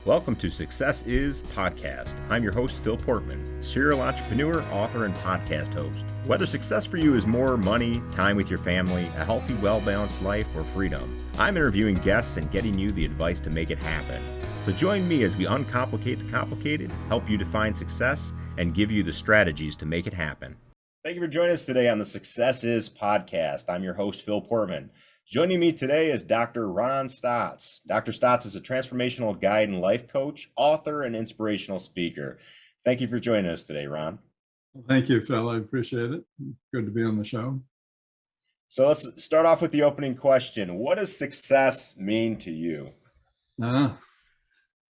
Welcome to Success Is Podcast. I'm your host, Phil Portman, serial entrepreneur, author, and podcast host. Whether success for you is more money, time with your family, a healthy, well-balanced life, or freedom, I'm interviewing guests and getting you the advice to make it happen. So join me as we uncomplicate the complicated, help you define success, and give you the strategies to make it happen. Thank you for joining us today on the Success Is Podcast. I'm your host, Phil Portman. Joining me today is Dr. Ron Stotts. Dr. Stotts is a transformational guide and life coach, author, and inspirational speaker. Thank you for joining us today, Ron. Well, thank you, Phil. I appreciate it. Good to be on the show. So let's start off with the opening question. What does success mean to you?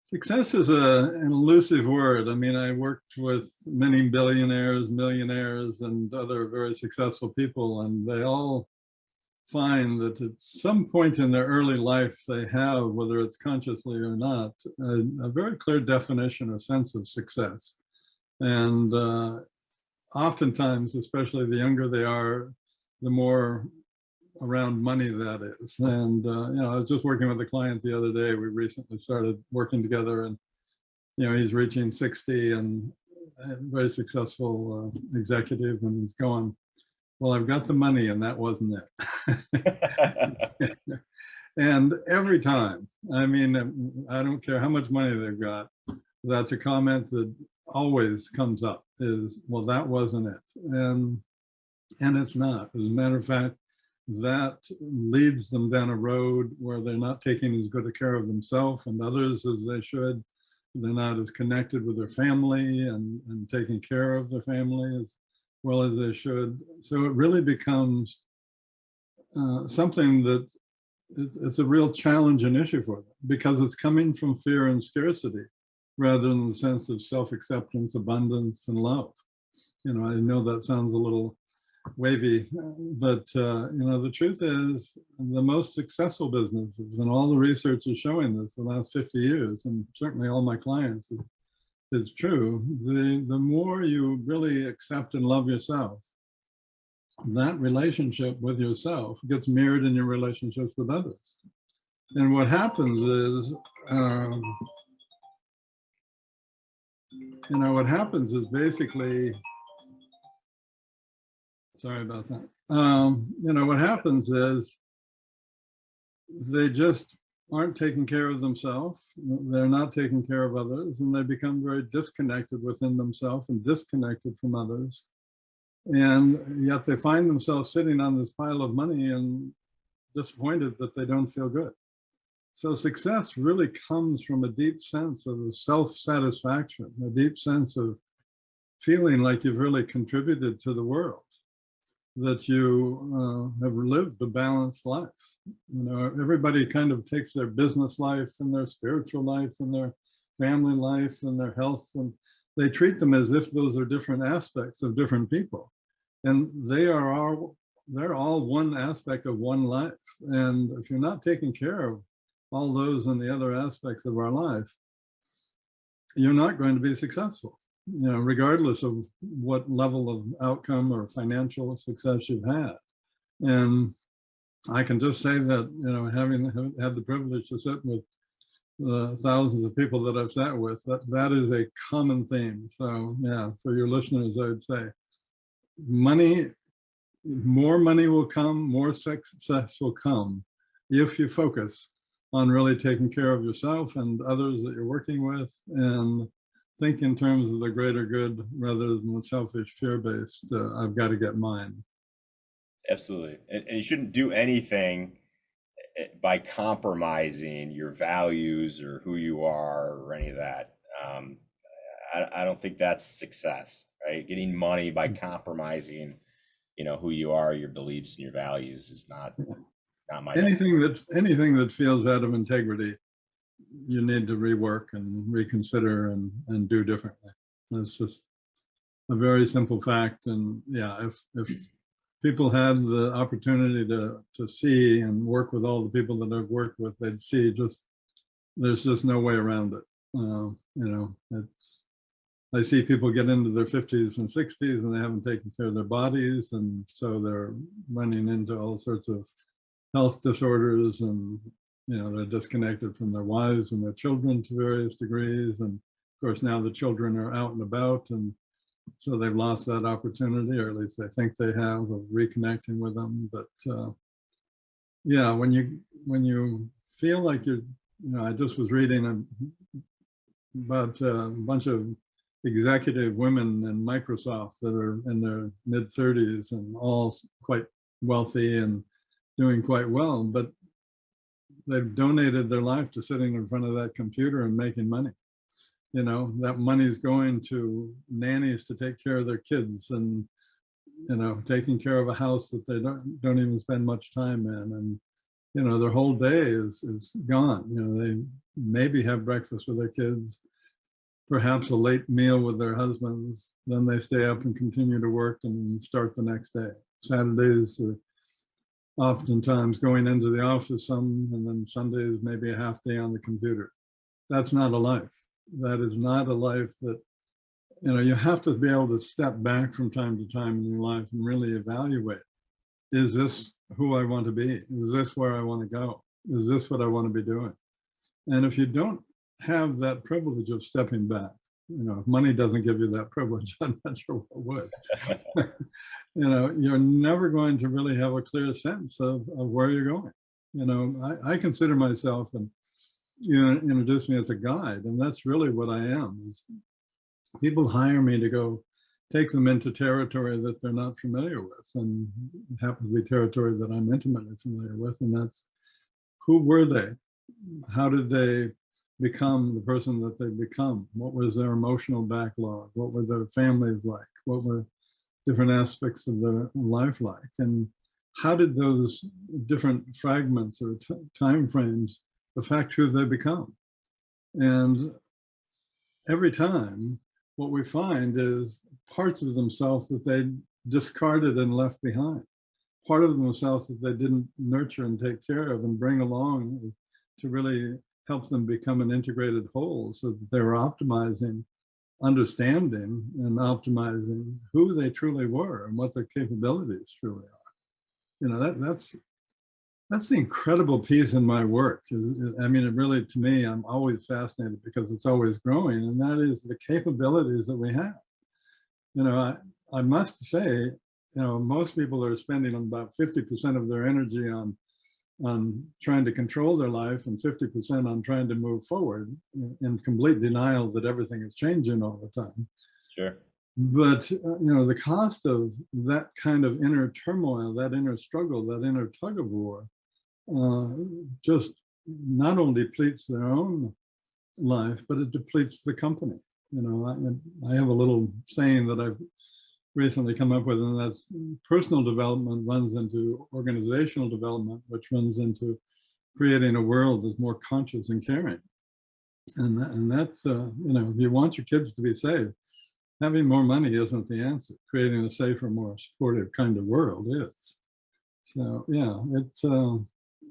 Success is an elusive word. I mean, I worked with many billionaires, millionaires, and other very successful people, and they all find that at some point in their early life, they have, whether it's consciously or not, a very clear definition, a sense of success. And oftentimes, especially the younger they are, the more around money that is. And I was just working with a client the other day. We recently started working together, and he's reaching 60 and a very successful executive, and he's going, well, I've got the money, and that wasn't it. And every time, I mean, I don't care how much money they've got, that's a comment that always comes up is, well, that wasn't it. And it's not. As a matter of fact, that leads them down a road where they're not taking as good a care of themselves and others as they should. They're not as connected with their family and taking care of their family as well as they should. So it really becomes something that it's a real challenge and issue for them, because it's coming from fear and scarcity rather than the sense of self-acceptance, abundance, and love. I know that sounds a little wavy, but the truth is the most successful businesses, and all the research is showing this the last 50 years, and certainly all my clients is true, the more you really accept and love yourself, that relationship with yourself gets mirrored in your relationships with others. And what happens is, basically, sorry about that. What happens is they just aren't taking care of themselves. They're not taking care of others, and they become very disconnected within themselves and disconnected from others. And yet they find themselves sitting on this pile of money and disappointed that they don't feel good. So success really comes from a deep sense of self-satisfaction, a deep sense of feeling like you've really contributed to the world, that you have lived a balanced life. Everybody kind of takes their business life and their spiritual life and their family life and their health, and they treat them as if those are different aspects of different people. And they're all one aspect of one life. And if you're not taking care of all those and the other aspects of our life, you're not going to be successful, regardless of what level of outcome or financial success you've had. And I can just say that, having had the privilege to sit with thousands of people that I've sat with, that is a common theme. So yeah, for your listeners, I would say more money will come, more success will come if you focus on really taking care of yourself and others that you're working with, and think in terms of the greater good rather than the selfish, fear-based, I've got to get mine. Absolutely. And you shouldn't do anything by compromising your values or who you are or any of that. I don't think that's success, right? Getting money by compromising, who you are, your beliefs and your values is not my anything that feels out of integrity, you need to rework and reconsider and do differently. That's just a very simple fact. And yeah, if people had the opportunity to see and work with all the people that I've worked with, they'd see there's just no way around it. I see people get into their 50s and 60s and they haven't taken care of their bodies, and so they're running into all sorts of health disorders and They're disconnected from their wives and their children to various degrees. And of course, now the children are out and about, and so they've lost that opportunity, or at least they think they have, of reconnecting with them. But yeah, when you feel like I just was reading about a bunch of executive women in Microsoft that are in their mid-30s and all quite wealthy and doing quite well, but they've donated their life to sitting in front of that computer and making money. That money is going to nannies to take care of their kids, and taking care of a house that they don't even spend much time in, and their whole day is gone. They maybe have breakfast with their kids, perhaps a late meal with their husbands, then they stay up and continue to work and start the next day. Saturdays are oftentimes going into the office some, and then Sundays maybe a half day on the computer. That's not a life. That is not a life that, you have to be able to step back from time to time in your life and really evaluate. Is this who I want to be? Is this where I want to go? Is this what I want to be doing? And if you don't have that privilege of stepping back, if money doesn't give you that privilege, I'm not sure what would. You're never going to really have a clear sense of where you're going. I consider myself, and you introduced me as a guide, and that's really what I am. Is people hire me to go take them into territory that they're not familiar with, and it happens to be territory that I'm intimately familiar with, and that's, who were they? How did they become the person that they become? What was their emotional backlog? What were their families like? What were different aspects of their life like? And how did those different fragments or time frames affect who they become? And every time, what we find is parts of themselves that they discarded and left behind, part of themselves that they didn't nurture and take care of and bring along to really help them become an integrated whole, so that they were optimizing, understanding and optimizing who they truly were and what their capabilities truly are. That's the incredible piece in my work. It really, to me, I'm always fascinated because it's always growing, and that is the capabilities that we have. I must say, most people are spending about 50% of their energy on trying to control their life and 50% on trying to move forward, in complete denial that everything is changing all the time. Sure. But the cost of that kind of inner turmoil, that inner struggle, that inner tug of war, just not only depletes their own life, but it depletes the company. I have a little saying that I've recently come up with, and that's, personal development runs into organizational development, which runs into creating a world that's more conscious and caring. And that's, if you want your kids to be safe, having more money isn't the answer. Creating a safer, more supportive kind of world is. So yeah,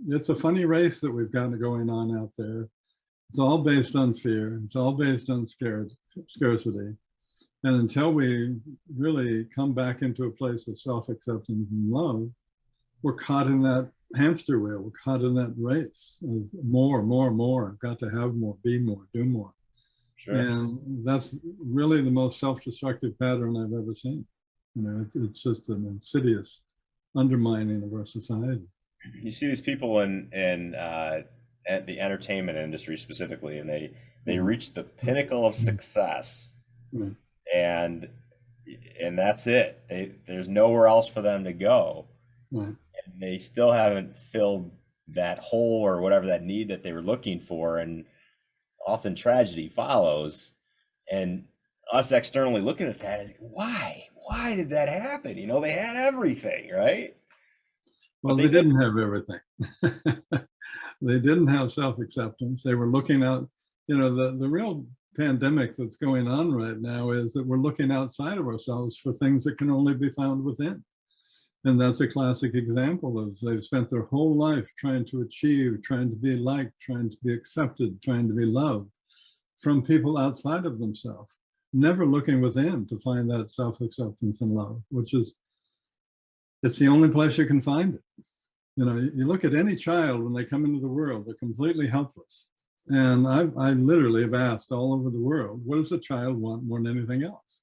it's a funny race that we've got going on out there. It's all based on fear. It's all based on scarcity. And until we really come back into a place of self-acceptance and love, we're caught in that hamster wheel. We're caught in that race of more, more, more. I've got to have more, be more, do more. Sure. And that's really the most self-destructive pattern I've ever seen. It's just an insidious undermining of our society. You see these people in at the entertainment industry specifically, and they reach the pinnacle of success, Right. and that's it. There's nowhere else for them to go, Right. and they still haven't filled that hole or whatever, that need that they were looking for, and often tragedy follows. And us externally looking at that is, why did that happen? They had everything, right? Well, they didn't have everything. They didn't have self-acceptance. They were looking out, the real pandemic that's going on right now is that we're looking outside of ourselves for things that can only be found within. And that's a classic example of, they've spent their whole life trying to achieve, trying to be liked, trying to be accepted, trying to be loved from people outside of themselves, never looking within to find that self-acceptance and love, which is, it's the only place you can find it. You know, you look at any child when they come into the world, they're completely helpless. And I literally have asked all over the world, what does a child want more than anything else?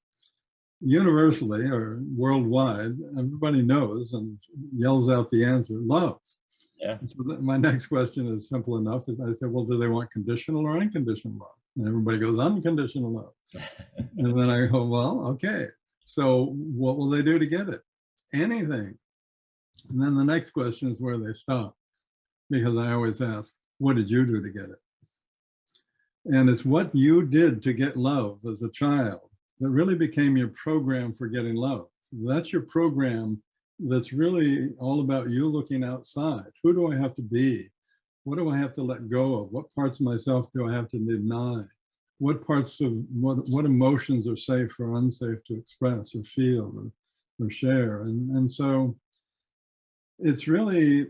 Universally or worldwide, everybody knows and yells out the answer, love. Yeah. So my next question is simple enough. I said, well, do they want conditional or unconditional love? And everybody goes, unconditional love. And then I go, well, okay. So what will they do to get it? Anything. And then the next question is where they stop. Because I always ask, what did you do to get it? And it's what you did to get love as a child that really became your program for getting love. That's your program that's really all about you looking outside. Who do I have to be? What do I have to let go of? What parts of myself do I have to deny? What parts of what emotions are safe or unsafe to express or feel or share? And so it's really,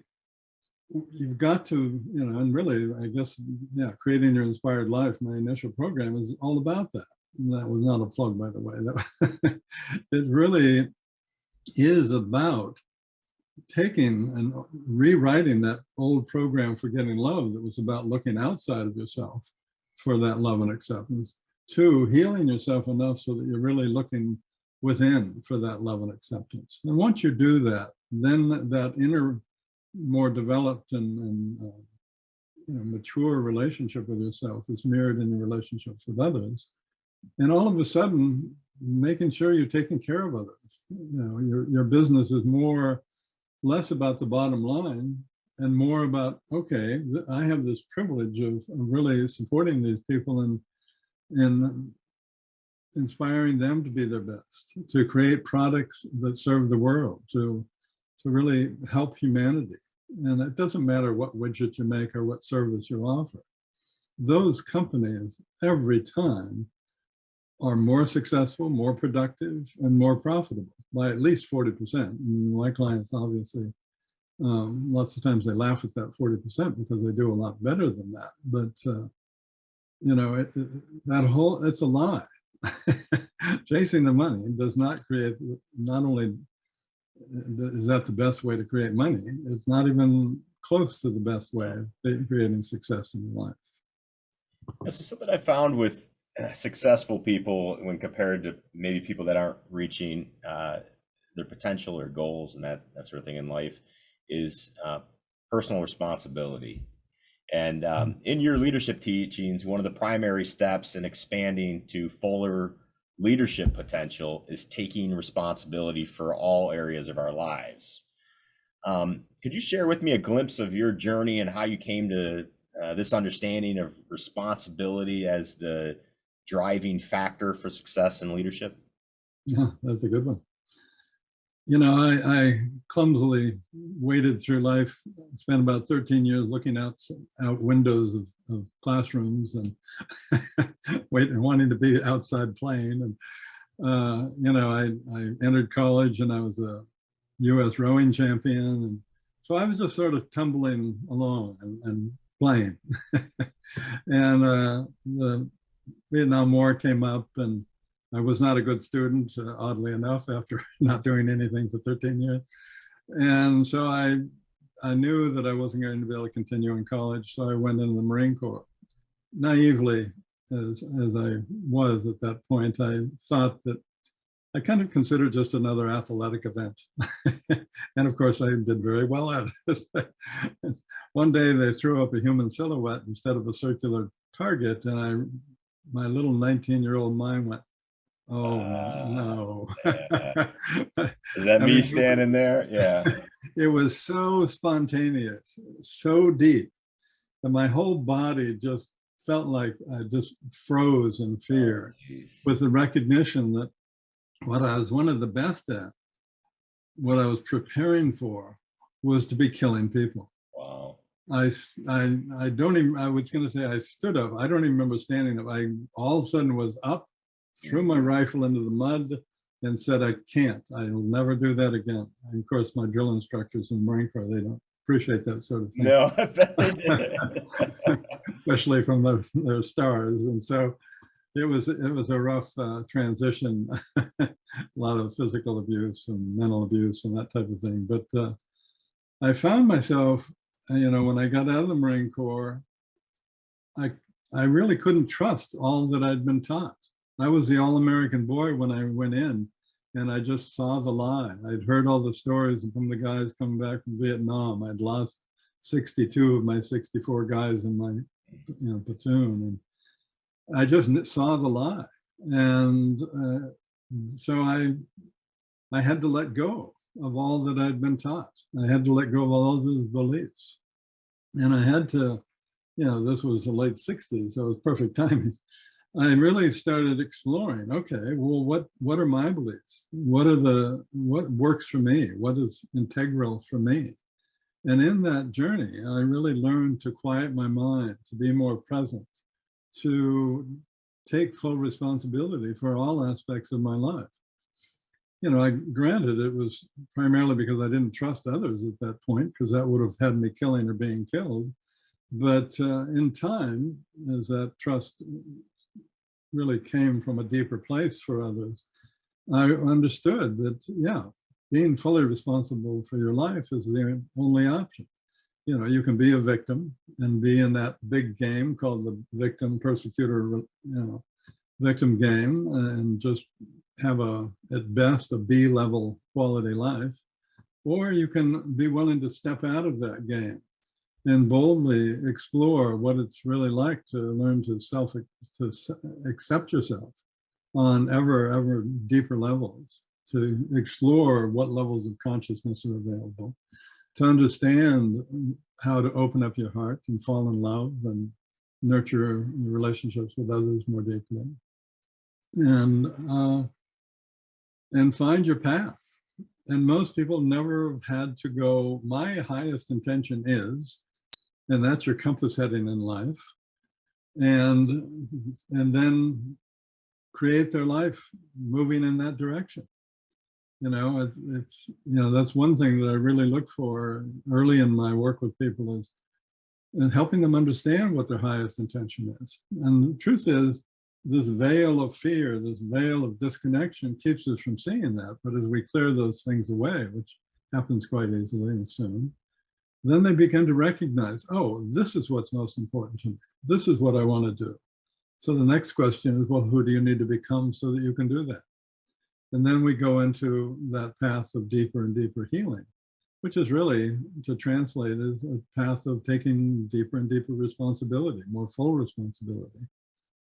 you've got to, you know, and really, I guess, yeah, creating your inspired life, my initial program is all about that. And that was not a plug, by the way. That it really is about taking and rewriting that old program for getting love that was about looking outside of yourself for that love and acceptance, to healing yourself enough so that you're really looking within for that love and acceptance. And once you do that, then that inner, more developed and you know, mature relationship with yourself is mirrored in your relationships with others. And all of a sudden, making sure you're taking care of others. You know, your business is less about the bottom line and more about, okay, I have this privilege of really supporting these people and inspiring them to be their best, to create products that serve the world, to really help humanity. And it doesn't matter what widget you make or what service you offer. Those companies, every time, are more successful, more productive, and more profitable by at least 40%. My clients, obviously, lots of times they laugh at that 40% because they do a lot better than that. But, you know, it's a lie. Chasing the money does not create, not only is that the best way to create money, it's not even close to the best way of creating success in your life. This is something I found with successful people when compared to maybe people that aren't reaching their potential or goals and that sort of thing in life is personal responsibility. And in your leadership teachings, one of the primary steps in expanding to fuller leadership potential is taking responsibility for all areas of our lives. Could you share with me a glimpse of your journey and how you came to this understanding of responsibility as the driving factor for success in leadership? Yeah, that's a good one. You know, I clumsily waded through life, spent about 13 years looking out windows of classrooms and wanting to be outside playing. And, you know, I entered college and I was a US rowing champion. And so I was just sort of tumbling along and playing. And the Vietnam War came up and I was not a good student, oddly enough, after not doing anything for 13 years. And so I knew that I wasn't going to be able to continue in college, so I went into the Marine Corps. Naively, as I was at that point, I thought that I kind of considered just another athletic event. And of course, I did very well at it. One day they threw up a human silhouette instead of a circular target, and my little 19-year-old mind went, oh no. Is that I me mean, standing there? Yeah. it was so spontaneous, so deep, that my whole body just felt like I just froze in fear with the recognition that what I was one of the best at, what I was preparing for, was to be killing people. Wow. I don't even, I was going to say I stood up. I don't even remember standing up. I all of a sudden was up, threw my rifle into the mud, and said, I can't. I will never do that again. And of course, my drill instructors in the Marine Corps, they don't appreciate that sort of thing. No, I bet they did. Especially from their stars. And so it was a rough transition, a lot of physical abuse and mental abuse and that type of thing. But I found myself, when I got out of the Marine Corps, I I really couldn't trust all that I'd been taught. I was the all-American boy when I went in, and I just saw the lie. I'd heard all the stories from the guys coming back from Vietnam. I'd lost 62 of my 64 guys in my platoon, and I just saw the lie. And so I had to let go of all that I'd been taught. I had to let go of all those beliefs, and I had to. This was the late 60s, so it was perfect timing. I really started exploring, okay, well, what are my beliefs? What works for me? What is integral for me? And in that journey, I really learned to quiet my mind, to be more present, to take full responsibility for all aspects of my life. I granted it was primarily because I didn't trust others at that point, because that would have had me killing or being killed. But in time, as that trust really came from a deeper place for others, I understood that, yeah, being fully responsible for your life is the only option. You can be a victim and be in that big game called the victim persecutor, victim game, and just have at best, a B level quality life. Or you can be willing to step out of that game and boldly explore what it's really like to learn to accept yourself on ever deeper levels, to explore what levels of consciousness are available, to understand how to open up your heart and fall in love and nurture relationships with others more deeply, and find your path. And most people never have had to go, my highest intention is, and that's your compass heading in life, and then create their life moving in that direction. It's that's one thing that I really look for early in my work with people, is helping them understand what their highest intention is. And the truth is, this veil of fear, this veil of disconnection keeps us from seeing that. But as we clear those things away, which happens quite easily and soon, then they begin to recognize, oh, this is what's most important to me. This is what I want to do. So the next question is, well, who do you need to become so that you can do that? And then we go into that path of deeper and deeper healing, which is really, to translate, is a path of taking deeper and deeper responsibility, more full responsibility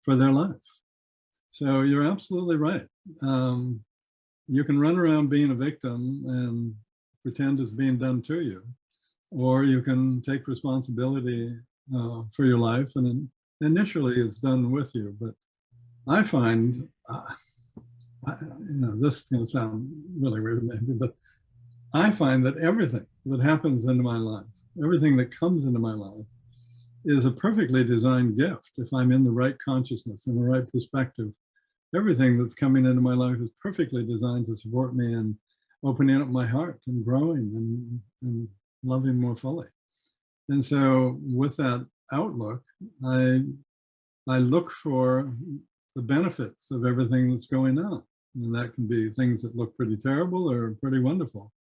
for their life. So you're absolutely right. You can run around being a victim and pretend it's being done to you, or you can take responsibility for your life, and initially it's done with you. But I find, this is going to sound really weird maybe, but I find that everything that happens into my life, everything that comes into my life, is a perfectly designed gift. If I'm in the right consciousness and the right perspective, everything that's coming into my life is perfectly designed to support me in opening up my heart and growing and loving more fully. And so with that outlook, I look for the benefits of everything that's going on. And that can be things that look pretty terrible or pretty wonderful.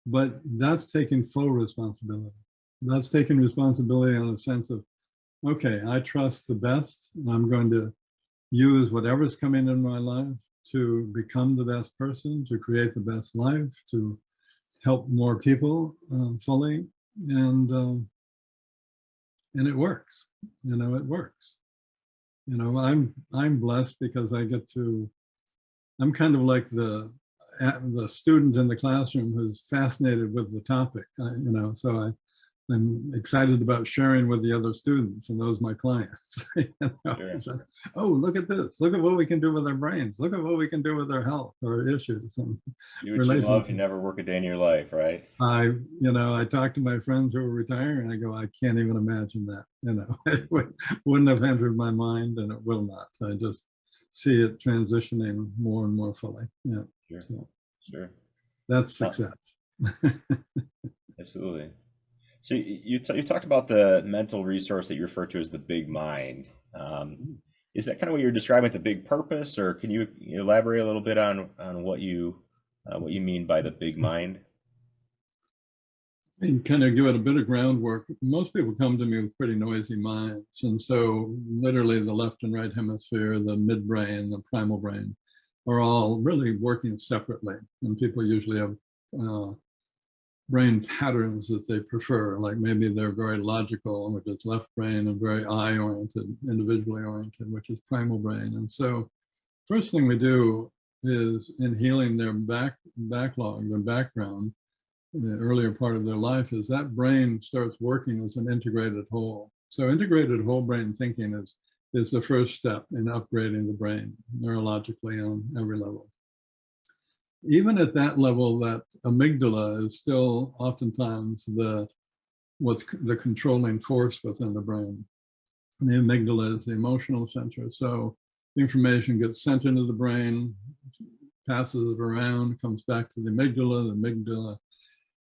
But that's taking full responsibility. That's taking responsibility on a sense of, okay, I trust the best, and I'm going to use whatever's coming in my life to become the best person, to create the best life, to help more people fully, and it works. It works. I'm blessed because I get to. I'm kind of like the student in the classroom who's fascinated with the topic. So I'm excited about sharing with the other students, and those my clients. Sure. So, oh, look at this! Look at what we can do with our brains. Look at what we can do with our health, our issues, and Do what you love, you relationships. never work a day in your life, right? I talk to my friends who are retiring, and I go, I can't even imagine that. It wouldn't have entered my mind, and it will not. I just see it transitioning more and more fully. Yeah. Sure. So Sure. that's Uh, success. Absolutely. So you talked about the mental resource that you refer to as the big mind. Is that kind of what you're describing with the big purpose, or can you elaborate a little bit on what you mean by the big mind? And kind of give it a bit of groundwork. Most people come to me with pretty noisy minds. And so literally the left and right hemisphere, the midbrain, the primal brain are all really working separately. And people usually have brain patterns that they prefer, like maybe they're very logical, which is left brain, and very eye-oriented, individually oriented, which is primal brain. And so first thing we do is in healing their backlog, their background, the earlier part of their life, is that brain starts working as an integrated whole. So integrated whole brain thinking is the first step in upgrading the brain neurologically on every level. Even at that level, that amygdala is still oftentimes what's the controlling force within the brain. The amygdala is the emotional center. So information gets sent into the brain, passes it around, comes back to the amygdala. The amygdala,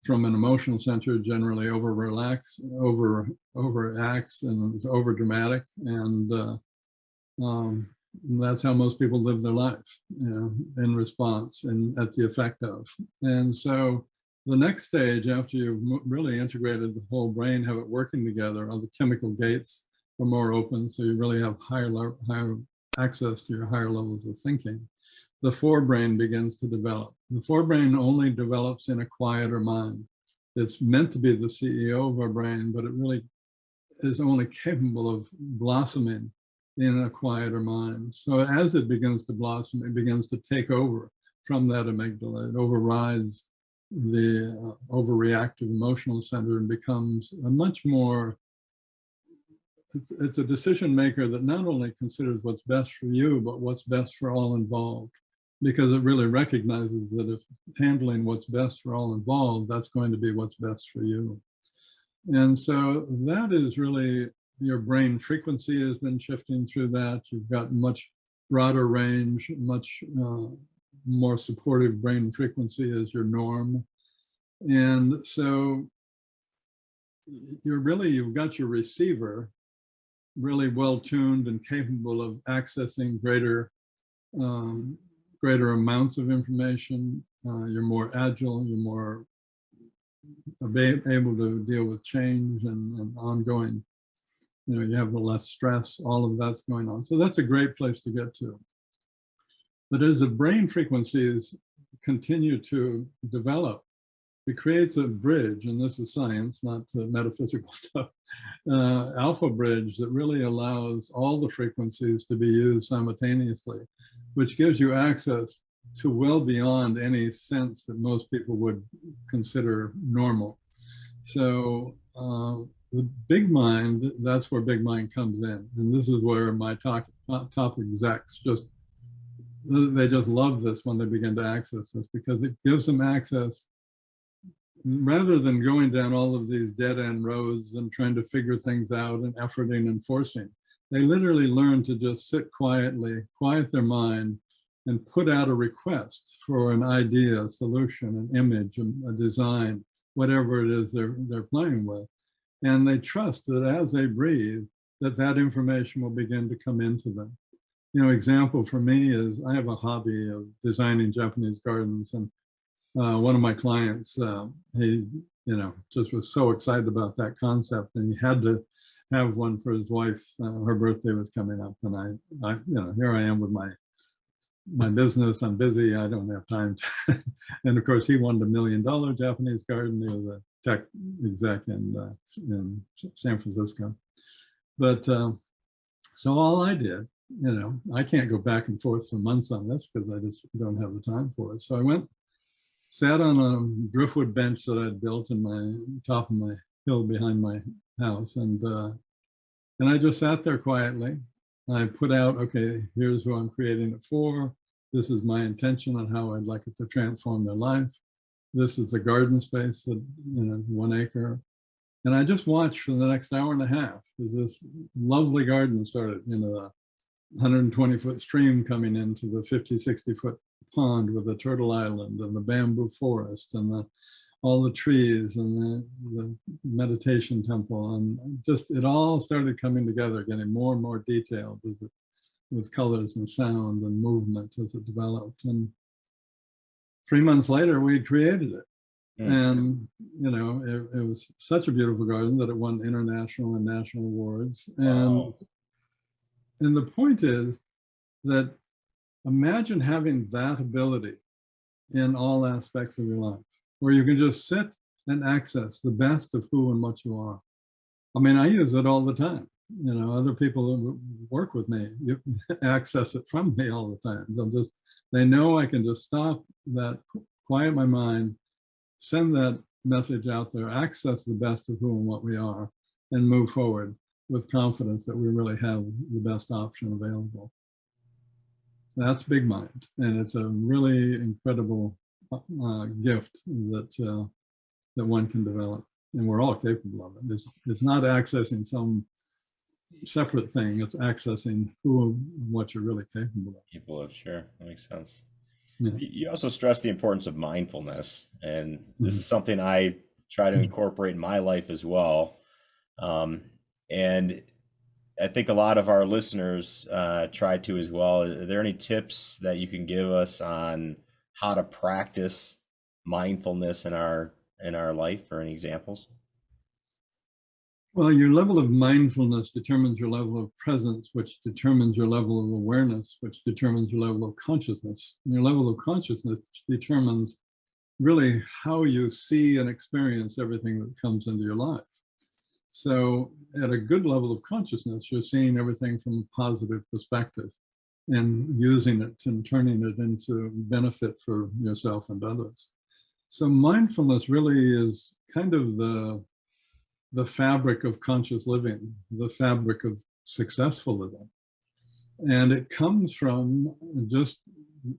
from an emotional center, generally overacts and is over dramatic, and that's how most people live their life, in response and at the effect of. And so the next stage, after you've really integrated the whole brain, have it working together, all the chemical gates are more open, so you really have higher access to your higher levels of thinking. The forebrain begins to develop. The forebrain only develops in a quieter mind. It's meant to be the CEO of our brain, but it really is only capable of blossoming in a quieter mind. So as it begins to blossom, it begins to take over from that amygdala. It overrides the overreactive emotional center and becomes a much more, it's a decision maker that not only considers what's best for you, but what's best for all involved, because it really recognizes that if handling what's best for all involved, that's going to be what's best for you. And so that is really, your brain frequency has been shifting through that. You've got much broader range, much more supportive brain frequency as your norm. And so you've got your receiver really well tuned and capable of accessing greater amounts of information. You're more agile, you're more able to deal with change and ongoing, you have less stress, all of that's going on. So that's a great place to get to. But as the brain frequencies continue to develop, it creates a bridge, and this is science, not metaphysical stuff, alpha bridge that really allows all the frequencies to be used simultaneously, which gives you access to well beyond any sense that most people would consider normal. So the big mind, that's where big mind comes in. And this is where my top execs they just love this when they begin to access this, because it gives them access rather than going down all of these dead end roads and trying to figure things out and efforting and forcing. They literally learn to just sit quietly, quiet their mind, and put out a request for an idea, a solution, an image, a design, whatever it is they're playing with. And they trust that as they breathe, that information will begin to come into them. Example for me is I have a hobby of designing Japanese gardens, and one of my clients, he, just was so excited about that concept, and he had to have one for his wife. Her birthday was coming up, and I here I am with my business. I'm busy. I don't have time to. And of course, he wanted $1 million Japanese garden. He was a tech exec in San Francisco. But so all I did, I can't go back and forth for months on this because I just don't have the time for it. So I went, sat on a driftwood bench that I'd built in my top of my hill behind my house, and I just sat there quietly. I put out, okay, here's who I'm creating it for. This is my intention on how I'd like it to transform their life. This is the garden space that, 1 acre. And I just watched for the next hour and a half as this lovely garden started, the 120-foot stream coming into the 50, 60-foot pond with the turtle island and the bamboo forest and all the trees and the meditation temple, and just it all started coming together, getting more and more detailed with colors and sound and movement as it developed. And 3 months later, we created it. Mm. And, it was such a beautiful garden that it won international and national awards. And, Wow. and the point is that imagine having that ability in all aspects of your life, where you can just sit and access the best of who and what you are. I mean, I use it all the time. Other people who work with me access it from me all the time. They know I can just stop that, quiet my mind, send that message out there, access the best of who and what we are, and move forward with confidence that we really have the best option available. That's big mind, and it's a really incredible gift that one can develop, and we're all capable of it. It's not accessing some separate thing; it's accessing who and what you're really capable of. People have, sure, that makes sense. Yeah. You also stress the importance of mindfulness, and this Mhm. is something I try to incorporate in my life as well. Um, and I think a lot of our listeners try to as well. Are there any tips that you can give us on how to practice mindfulness in our life, or any examples? Well, your level of mindfulness determines your level of presence, which determines your level of awareness, which determines your level of consciousness. And your level of consciousness determines really how you see and experience everything that comes into your life. So, at a good level of consciousness, you're seeing everything from a positive perspective and using it and turning it into benefit for yourself and others. So, mindfulness really is kind of the fabric of conscious living, the fabric of successful living. And it comes from just,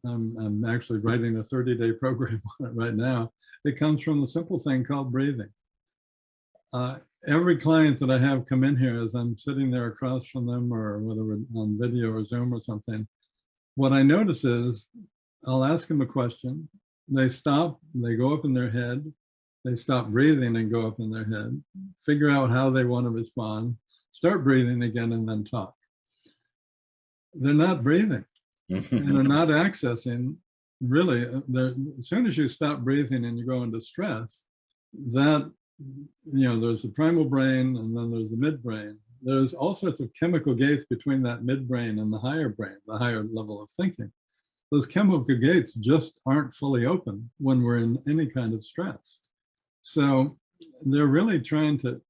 I'm actually writing a 30-day program on it right now. It comes from the simple thing called breathing. Every client that I have come in here, as I'm sitting there across from them, or whether we're on video or Zoom or something, what I notice is I'll ask them a question. They stop, they go up in their head, they stop breathing and go up in their head, figure out how they want to respond, start breathing again, and then talk. They're not breathing and they're not accessing really. As soon as you stop breathing and you go into stress, that, there's the primal brain and then there's the midbrain. There's all sorts of chemical gates between that midbrain and the higher brain, the higher level of thinking. Those chemical gates just aren't fully open when we're in any kind of stress. So they're really trying and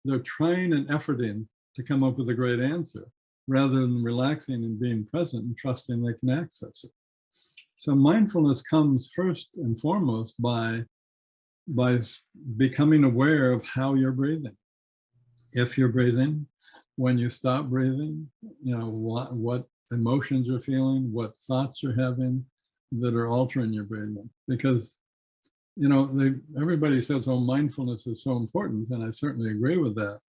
efforting to come up with a great answer rather than relaxing and being present and trusting they can access it. So mindfulness comes first and foremost by becoming aware of how you're breathing. If you're breathing, when you stop breathing, what emotions you're feeling, what thoughts you're having that are altering your breathing. Because everybody says, oh, mindfulness is so important, and I certainly agree with that.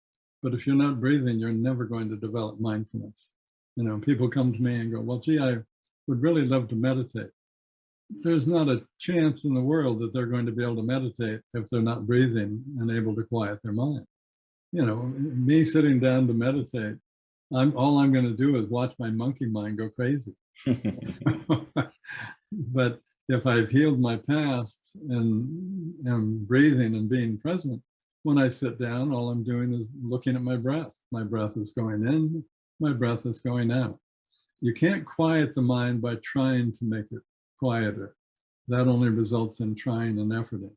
But if you're not breathing, you're never going to develop mindfulness. People come to me and go, well, gee, I would really love to meditate. There's not a chance in the world that they're going to be able to meditate if they're not breathing and able to quiet their mind. Me sitting down to meditate, all I'm going to do is watch my monkey mind go crazy. But if I've healed my past and am breathing and being present, when I sit down, all I'm doing is looking at my breath. My breath is going in, my breath is going out. You can't quiet the mind by trying to make it quieter. That only results in trying and efforting.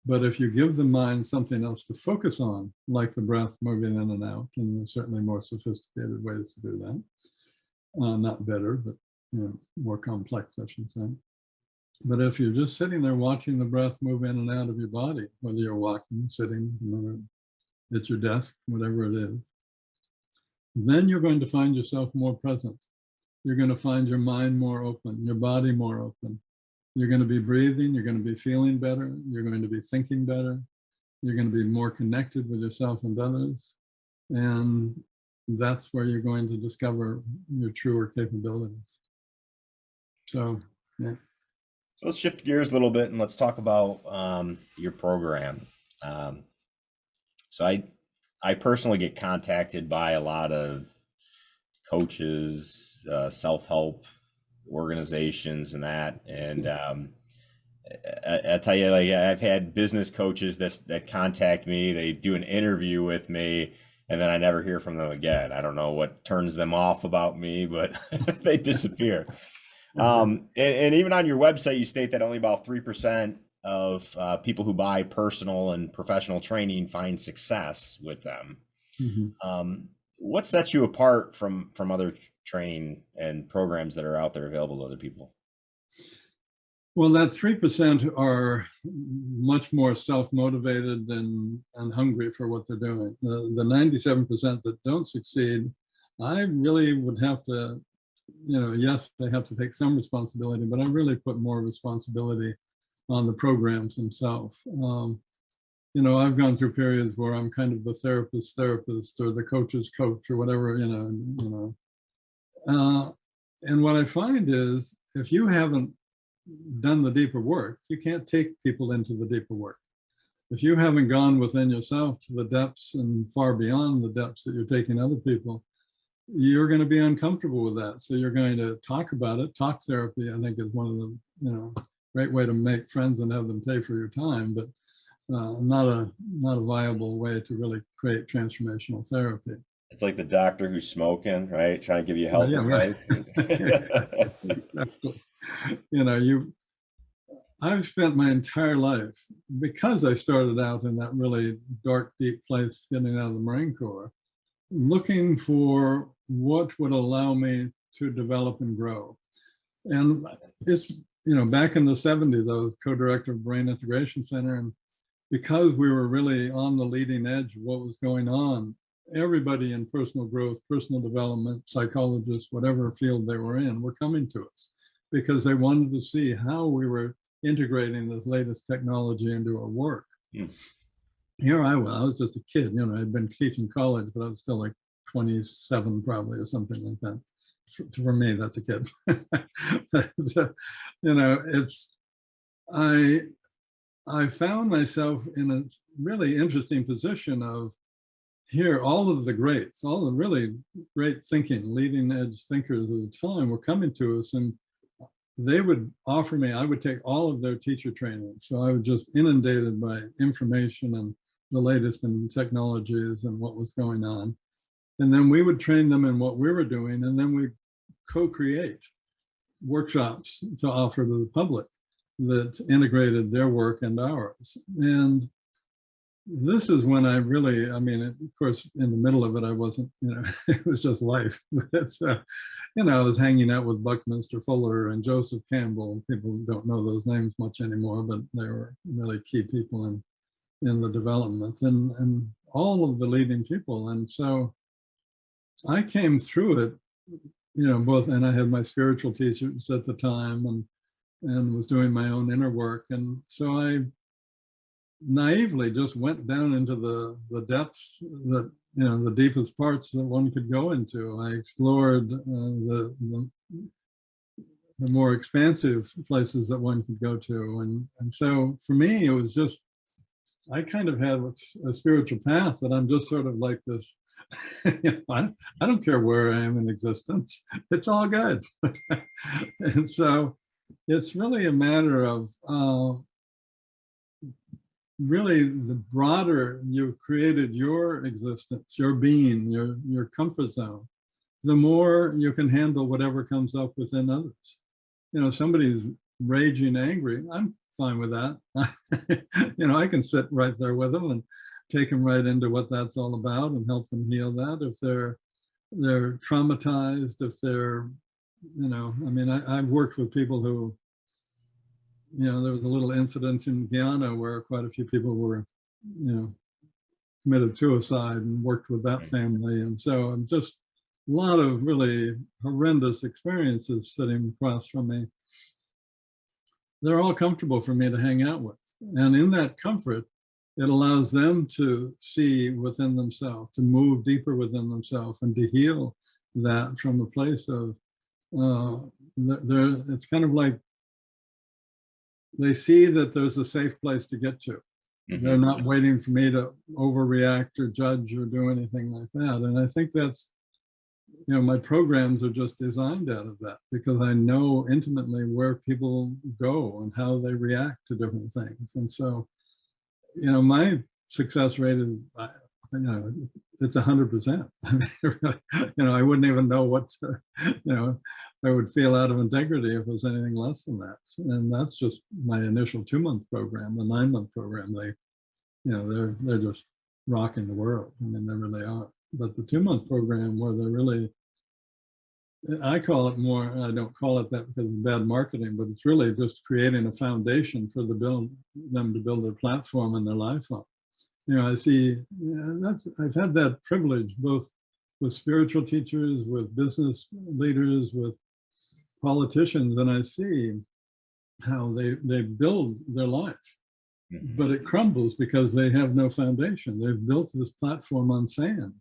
But if you give the mind something else to focus on, like the breath moving in and out, and there's certainly more sophisticated ways to do that, not better, but more complex, I should say. But if you're just sitting there watching the breath move in and out of your body, whether you're walking, sitting, at your desk, whatever it is, then you're going to find yourself more present. You're going to find your mind more open, your body more open. You're going to be breathing, you're going to be feeling better, you're going to be thinking better, you're going to be more connected with yourself and others. And that's where you're going to discover your truer capabilities. So, yeah. So let's shift gears a little bit and let's talk about your program. Um, so I personally get contacted by a lot of coaches, self-help organizations, and that. And I tell you, like I've had business coaches that contact me, they do an interview with me, and then I never hear from them again. I don't know what turns them off about me, but they disappear. And even on your website, you state that only about 3% of people who buy personal and professional training find success with them. Mhm. What sets you apart from other training and programs that are out there available to other people? Well, that 3% are much more self-motivated and hungry for what they're doing. The 97% that don't succeed, I really would have to, yes, they have to take some responsibility, but I really put more responsibility on the programs themselves. I've gone through periods where I'm kind of the therapist or the coach's coach or whatever, and what I find is if you haven't done the deeper work, you can't take people into the deeper work. If you haven't gone within yourself to the depths and far beyond the depths that you're taking other people, you're going to be uncomfortable with that. So you're going to talk about it. Talk therapy, I think, is one of the, great way to make friends and have them pay for your time, but not a viable way to really create transformational therapy. It's like the doctor who's smoking, right? Trying to give you health Yeah, right. advice. Exactly. You know, you I've spent my entire life, because I started out in that really dark, deep place getting out of the Marine Corps, looking for what would allow me to develop and grow. And it's, back in the 70s, I was co-director of Brain Integration Center. And because we were really on the leading edge of what was going on, everybody in personal growth, personal development, psychologists, whatever field they were in, were coming to us because they wanted to see how we were integrating the latest technology into our work. Hmm. Here I was just a kid, I'd been teaching college, but I was still like 27 probably or something like that. For me, that's a kid. It's, I I found myself in a really interesting position of here, all of the greats, all the really great thinking, leading edge thinkers of the time were coming to us, and they would offer me, I would take all of their teacher training. So I was just inundated by information and the latest in technologies and what was going on. And then we would train them in what we were doing, and then we co-create workshops to offer to the public that integrated their work and ours. And this is when I really, of course, in the middle of it, I wasn't, it was just life. But, I was hanging out with Buckminster Fuller and Joseph Campbell. People don't know those names much anymore, but they were really key people in the development and all of the leading people. And so I came through it, both, and I had my spiritual teachers at the time and was doing my own inner work. And so I naively just went down into the depths that, the deepest parts that one could go into. I explored the more expansive places that one could go to. And so for me, it was just, I kind of had a spiritual path that I'm just sort of like this. I don't care where I am in existence. It's all good. And so it's really a matter of really the broader you've created your existence, your being, your comfort zone, the more you can handle whatever comes up within others. Somebody's raging angry, I'm fine with that. I can sit right there with them and take them right into what that's all about and help them heal that. If they're traumatized, if they're, I've worked with people who, there was a little incident in Guyana where quite a few people were, committed suicide, and worked with that family. And so I'm just a lot of really horrendous experiences sitting across from me. They're all comfortable for me to hang out with. And in that comfort, it allows them to see within themselves, to move deeper within themselves and to heal that from a place of, it's kind of like they see that there's a safe place to get to. Mm-hmm. They're not waiting for me to overreact or judge or do anything like that. And I think that's my programs are just designed out of that, because I know intimately where people go and how they react to different things. And so, my success rate is, it's 100%. I mean, really, I wouldn't even know what to, I would feel out of integrity if it was anything less than that. And that's just my initial 2-month program. The 9-month program, they're just rocking the world. I mean, they really are. But the 2-month program, where they're really, I call it more, I don't call it that because of bad marketing, but it's really just creating a foundation for them to build their platform and their life on. I see, I've had that privilege both with spiritual teachers, with business leaders, with politicians, and I see how they build their life, but it crumbles because they have no foundation. They've built this platform on sand.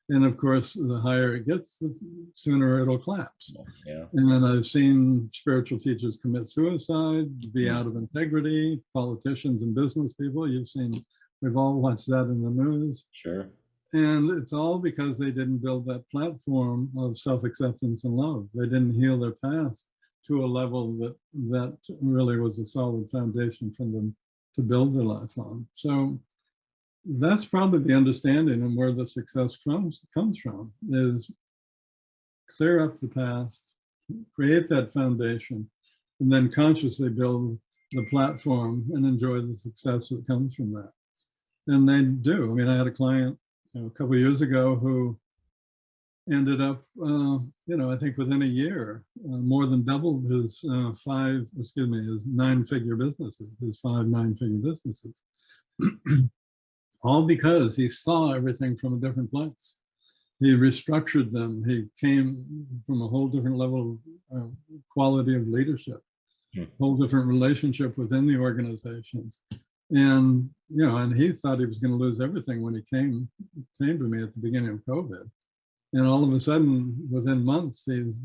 And of course, the higher it gets, the sooner it'll collapse. Yeah. And then I've seen spiritual teachers commit suicide, be out of integrity, politicians and business people. We've all watched that in the news. Sure. And it's all because they didn't build that platform of self-acceptance and love. They didn't heal their past to a level that really was a solid foundation for them to build their life on. So that's probably the understanding, and where the success comes from, is clear up the past, create that foundation, and then consciously build the platform and enjoy the success that comes from that. And they do. I mean, I had a client a couple of years ago who ended up, I think within a year, more than doubled his 9-figure businesses, his 5 9-figure businesses. All because he saw everything from a different place. He restructured them. He came from a whole different level of quality of leadership, whole different relationship within the organizations. And, and he thought he was going to lose everything when he came to me at the beginning of COVID. And all of a sudden, within months, he's,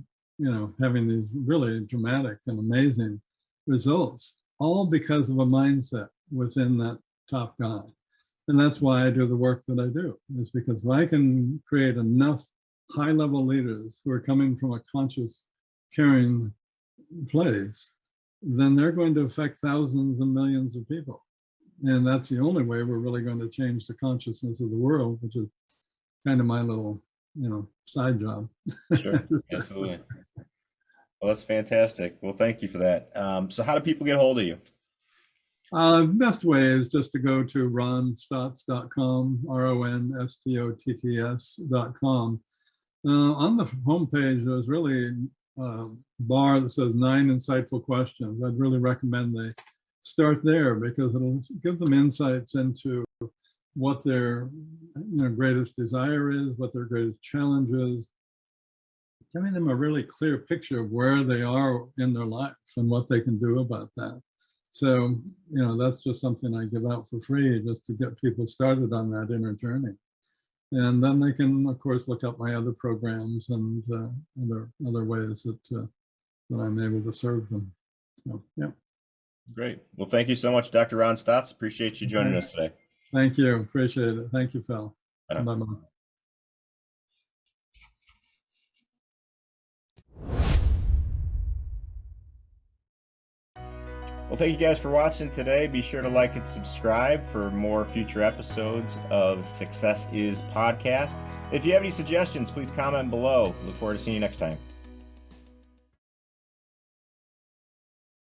having these really dramatic and amazing results, all because of a mindset within that top guy. And that's why I do the work that I do, is because if I can create enough high-level leaders who are coming from a conscious, caring place, then they're going to affect thousands and millions of people. And that's the only way we're really going to change the consciousness of the world, which is kind of my little, side job. Sure, absolutely. Well, that's fantastic. Well, thank you for that. So how do people get a hold of you? Best way is just to go to ronstotts.com, RONSTOTTS.com. On the homepage, there's really a bar that says 9 insightful questions. I'd really recommend they start there, because it'll give them insights into what their greatest desire is, what their greatest challenge is, giving them a really clear picture of where they are in their life and what they can do about that. So, that's just something I give out for free, just to get people started on that inner journey. And then they can, of course, look up my other programs and other ways that I'm able to serve them. So, yeah. Great. Well, thank you so much, Dr. Ron Stotts. Appreciate you joining us today. Thank you. Appreciate it. Thank you, Phil. Bye-bye. Well, thank you guys for watching today. Be sure to like and subscribe for more future episodes of Success Is Podcast. If you have any suggestions, please comment below. Look forward to seeing you next time.